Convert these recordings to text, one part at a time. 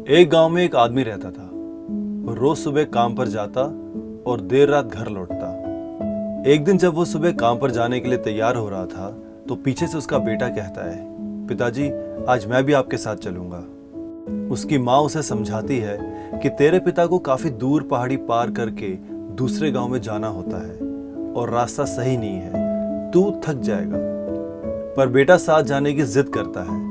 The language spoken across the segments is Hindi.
एक गांव में एक आदमी रहता था। वो रोज सुबह काम पर जाता और देर रात घर लौटता। एक दिन जब वो सुबह काम पर जाने के लिए तैयार हो रहा था तो पीछे से उसका बेटा कहता है, पिताजी आज मैं भी आपके साथ चलूंगा। उसकी माँ उसे समझाती है कि तेरे पिता को काफी दूर पहाड़ी पार करके दूसरे गांव में जाना होता है और रास्ता सही नहीं है, तू थक जाएगा। पर बेटा साथ जाने की जिद करता है।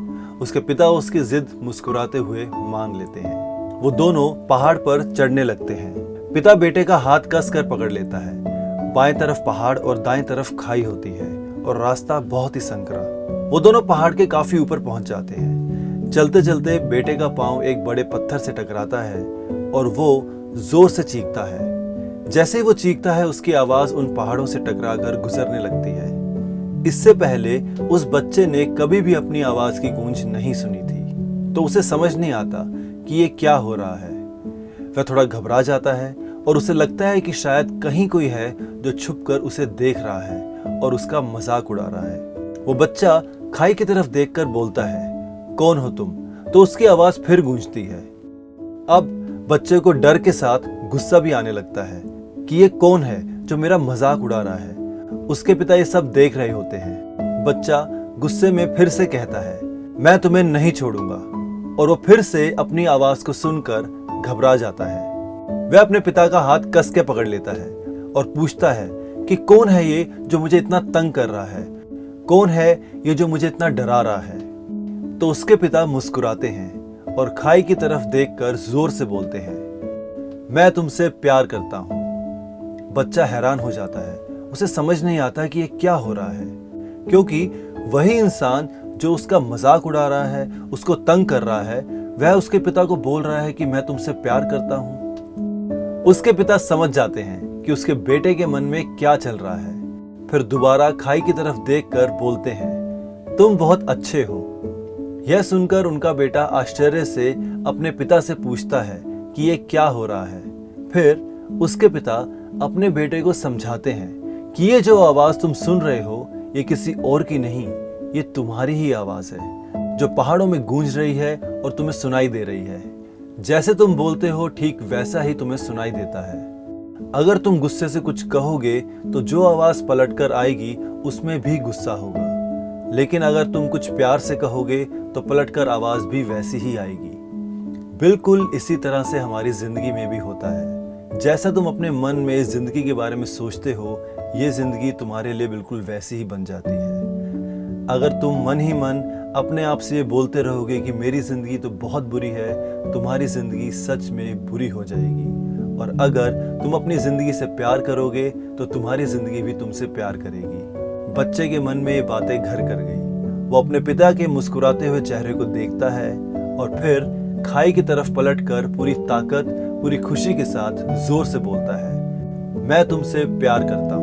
उसके पिता उसकी जिद मुस्कुराते हुए मान लेते हैं। वो दोनों पहाड़ पर चढ़ने लगते हैं। पिता बेटे का हाथ कसकर पकड़ लेता है। बाएं तरफ पहाड़ और दाएं तरफ खाई होती है और रास्ता बहुत ही संकरा। वो दोनों पहाड़ के काफी ऊपर पहुंच जाते हैं। चलते चलते बेटे का पांव एक बड़े पत्थर से टकराता है और वो जोर से चीखता है। जैसे ही वो चीखता है उसकी आवाज उन पहाड़ों से टकराकर गुजरने लगती है। इससे पहले उस बच्चे ने कभी भी अपनी आवाज की गूंज नहीं सुनी थी, तो उसे समझ नहीं आता कि ये क्या हो रहा है। वह थोड़ा घबरा जाता है और उसे लगता है कि शायद कहीं कोई है जो छुपकर उसे देख रहा है और उसका मजाक उड़ा रहा है। वो बच्चा खाई की तरफ देखकर बोलता है, कौन हो तुम? तो उसकी आवाज फिर गूंजती है। अब बच्चे को डर के साथ गुस्सा भी आने लगता है कि ये कौन है जो मेरा मजाक उड़ा रहा है। उसके पिता ये सब देख रहे होते हैं। बच्चा गुस्से में फिर से कहता है, मैं तुम्हें नहीं छोड़ूंगा। और वो फिर से अपनी आवाज को सुनकर घबरा जाता है। वह अपने पिता का हाथ कस के पकड़ लेता है और पूछता है कि कौन है ये जो मुझे इतना तंग कर रहा है? कौन है ये जो मुझे इतना डरा रहा है? तो उसके पिता मुस्कुराते हैं और खाई की तरफ देखकर जोर से बोलते हैं, मैं तुमसे प्यार करता हूं। बच्चा हैरान हो जाता है। उसे समझ नहीं आता कि ये क्या हो रहा है, क्योंकि वही इंसान जो उसका मजाक उड़ा रहा है, उसको तंग कर रहा है, वह उसके पिता को बोल रहा है कि मैं तुमसे प्यार करता हूं। उसके पिता समझ जाते हैं कि उसके बेटे के मन में क्या चल रहा है। फिर दोबारा खाई की तरफ देखकर बोलते हैं, तुम बहुत अच्छे हो। यह सुनकर उनका बेटा आश्चर्य से अपने पिता से पूछता है कि ये क्या हो रहा है। फिर उसके पिता अपने बेटे को समझाते हैं कि ये जो आवाज तुम सुन रहे हो ये किसी और की नहीं, ये तुम्हारी ही आवाज है जो पहाड़ों में गूंज रही है और तुम्हें सुनाई दे रही है। जैसे तुम बोलते हो ठीक वैसा ही तुम्हें सुनाई देता है। अगर तुम गुस्से से कुछ कहोगे तो जो आवाज पलटकर आएगी उसमें भी गुस्सा होगा, लेकिन अगर तुम कुछ प्यार से कहोगे तो पलटकर आवाज भी वैसी ही आएगी। बिल्कुल इसी तरह से हमारी जिंदगी में भी होता है। जैसा तुम अपने मन में इस जिंदगी के बारे में सोचते हो, ये जिंदगी तुम्हारे लिए बिल्कुल वैसी ही बन जाती है। अगर तुम मन ही मन अपने आप से ये बोलते रहोगे कि मेरी जिंदगी तो बहुत बुरी है, तुम्हारी जिंदगी सच में बुरी हो जाएगी। और अगर तुम अपनी जिंदगी से प्यार करोगे तो तुम्हारी जिंदगी भी तुमसे प्यार करेगी। बच्चे के मन में ये बातें घर कर गई। वो अपने पिता के मुस्कुराते हुए चेहरे को देखता है और फिर खाई की तरफ पलटकर पूरी ताकत, पूरी खुशी के साथ जोर से बोलता है, मैं तुमसे प्यार करता हूं।